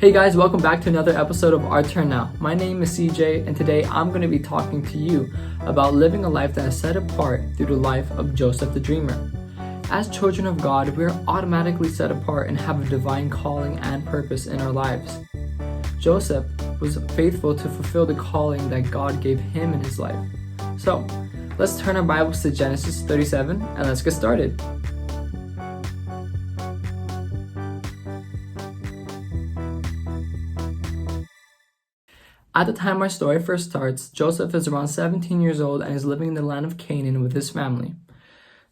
Hey guys, welcome back to another episode of Our Turn Now. My name is CJ, and today I'm going to be talking to you about living a life that is set apart through the life of Joseph the Dreamer. As children of God, we are automatically set apart and have a divine calling and purpose in our lives. Joseph was faithful to fulfill the calling that God gave him in his life. So, let's turn our Bibles to Genesis 37 and let's get started. At the time our story first starts, Joseph is around 17 years old and is living in the land of Canaan with his family.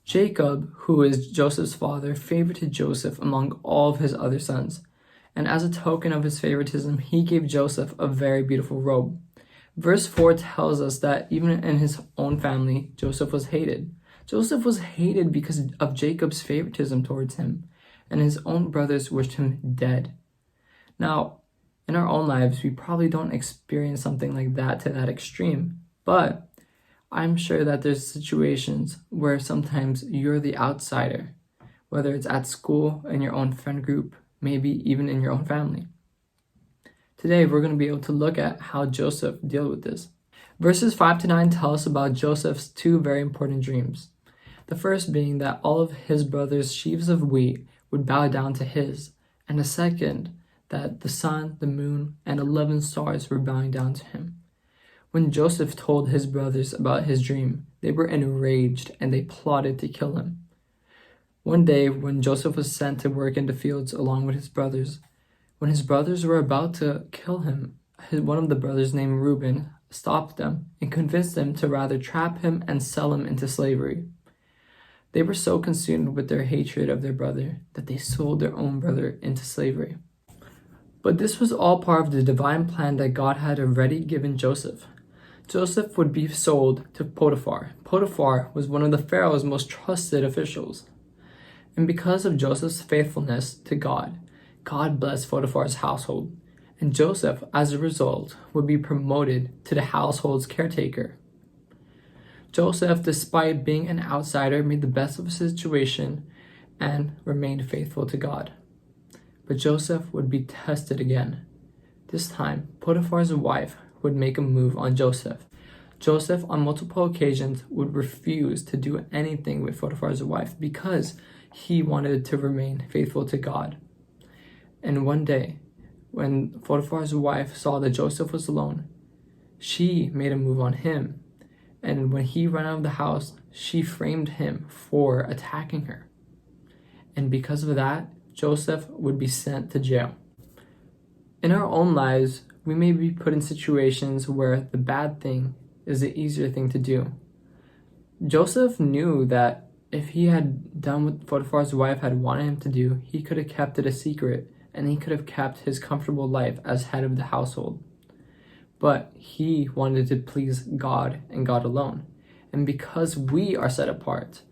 Jacob, who is Joseph's father, favorited Joseph among all of his other sons, and as a token of his favoritism, he gave Joseph a very beautiful robe. Verse 4 tells us that even in his own family, Joseph was hated. Joseph was hated because of Jacob's favoritism towards him, and his own brothers wished him dead. Now, in our own lives, we probably don't experience something like that to that extreme, but I'm sure that there's situations where sometimes you're the outsider, whether it's at school, in your own friend group, maybe even in your own family. Today, we're going to be able to look at how Joseph dealt with this. Verses 5 to 9 tell us about Joseph's two very important dreams. The first being that all of his brothers' sheaves of wheat would bow down to his, and the second, that the sun, the moon, and 11 stars were bowing down to him. When Joseph told his brothers about his dream, they were enraged and they plotted to kill him. One day, when Joseph was sent to work in the fields along with his brothers, when his brothers were about to kill him, one of the brothers named Reuben stopped them and convinced them to rather trap him and sell him into slavery. They were so consumed with their hatred of their brother that they sold their own brother into slavery. But this was all part of the divine plan that God had already given Joseph. Joseph would be sold to Potiphar. Potiphar was one of the Pharaoh's most trusted officials. And because of Joseph's faithfulness to God, God blessed Potiphar's household. And Joseph, as a result, would be promoted to the household's caretaker. Joseph, despite being an outsider, made the best of the situation and remained faithful to God. But Joseph would be tested again. This time, Potiphar's wife would make a move on Joseph. Joseph, on multiple occasions, would refuse to do anything with Potiphar's wife because he wanted to remain faithful to God. And one day, when Potiphar's wife saw that Joseph was alone, she made a move on him. And when he ran out of the house, she framed him for attacking her. And because of that, Joseph would be sent to jail. In our own lives, we may be put in situations where the bad thing is the easier thing to do. Joseph knew that if he had done what Potiphar's wife had wanted him to do, he could have kept it a secret and he could have kept his comfortable life as head of the household. But he wanted to please God and God alone. And because we are set apart,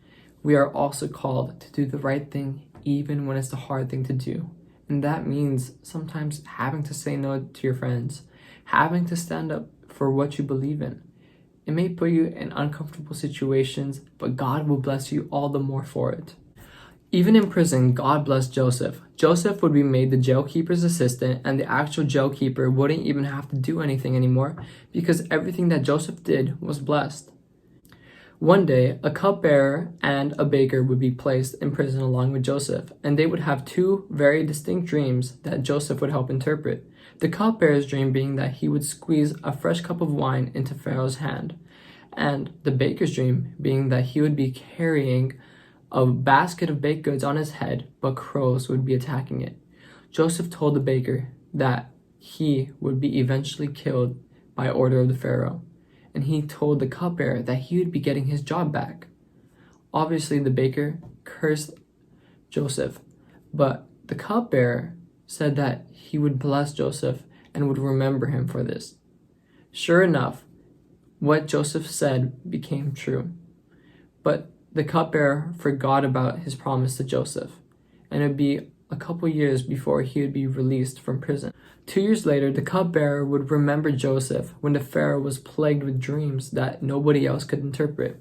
we are also called to do the right thing even when it's the hard thing to do. And that means sometimes having to say no to your friends, having to stand up for what you believe in. It may put you in uncomfortable situations, but God will bless you all the more for it. Even in prison, God blessed Joseph. Joseph would be made the jailkeeper's assistant, and the actual jailkeeper wouldn't even have to do anything anymore because everything that Joseph did was blessed. One day, a cupbearer and a baker would be placed in prison along with Joseph, and they would have two very distinct dreams that Joseph would help interpret. The cupbearer's dream being that he would squeeze a fresh cup of wine into Pharaoh's hand, and the baker's dream being that he would be carrying a basket of baked goods on his head, but crows would be attacking it. Joseph told the baker that he would be eventually killed by order of the Pharaoh. And he told the cupbearer that he would be getting his job back. Obviously, the baker cursed Joseph, but the cupbearer said that he would bless Joseph and would remember him for this. Sure enough, what Joseph said became true. But the cupbearer forgot about his promise to Joseph, and it would be a couple years before he would be released from prison. 2 years later, the cupbearer would remember Joseph when the Pharaoh was plagued with dreams that nobody else could interpret.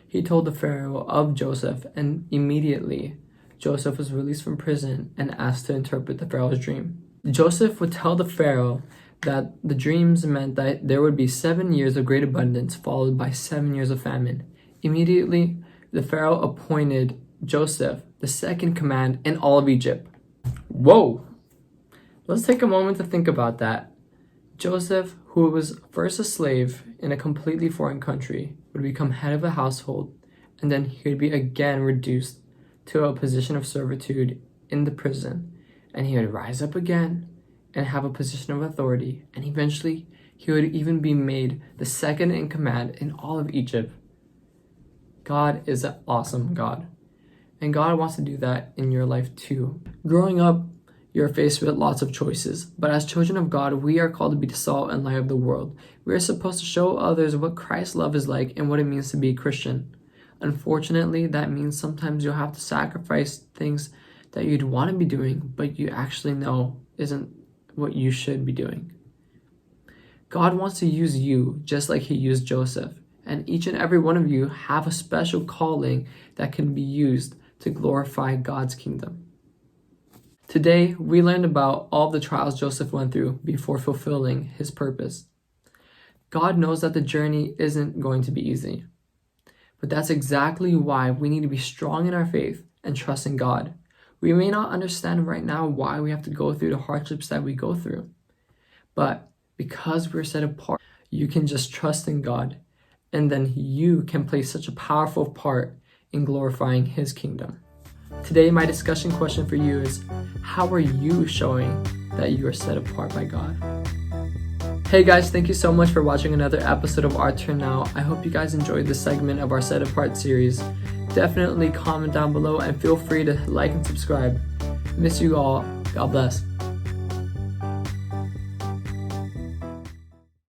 He told the Pharaoh of Joseph, and immediately Joseph was released from prison and asked to interpret the Pharaoh's dream. Joseph would tell the Pharaoh that the dreams meant that there would be 7 years of great abundance followed by 7 years of famine. Immediately, the Pharaoh appointed Joseph the second command in all of Egypt. Whoa! Let's take a moment to think about that. Joseph, who was first a slave in a completely foreign country, would become head of a household, and then he would be again reduced to a position of servitude in the prison, and he would rise up again and have a position of authority, and eventually he would even be made the second in command in all of Egypt. God is an awesome God, and God wants to do that in your life too. Growing up, you're faced with lots of choices, but as children of God, we are called to be the salt and light of the world. We are supposed to show others what Christ's love is like and what it means to be a Christian. Unfortunately, that means sometimes you'll have to sacrifice things that you'd want to be doing, but you actually know isn't what you should be doing. God wants to use you just like he used Joseph, and each and every one of you have a special calling that can be used to glorify God's kingdom. Today, we learned about all the trials Joseph went through before fulfilling his purpose. God knows that the journey isn't going to be easy, but that's exactly why we need to be strong in our faith and trust in God. We may not understand right now why we have to go through the hardships that we go through, but because we're set apart, you can just trust in God, and then you can play such a powerful part in glorifying his kingdom. Today, my discussion question for you is, how are you showing that you are set apart by God? Hey guys, thank you so much for watching another episode of Our Turn Now. I hope you guys enjoyed this segment of our Set Apart series. Definitely comment down below and feel free to like and subscribe. Miss you all. God bless.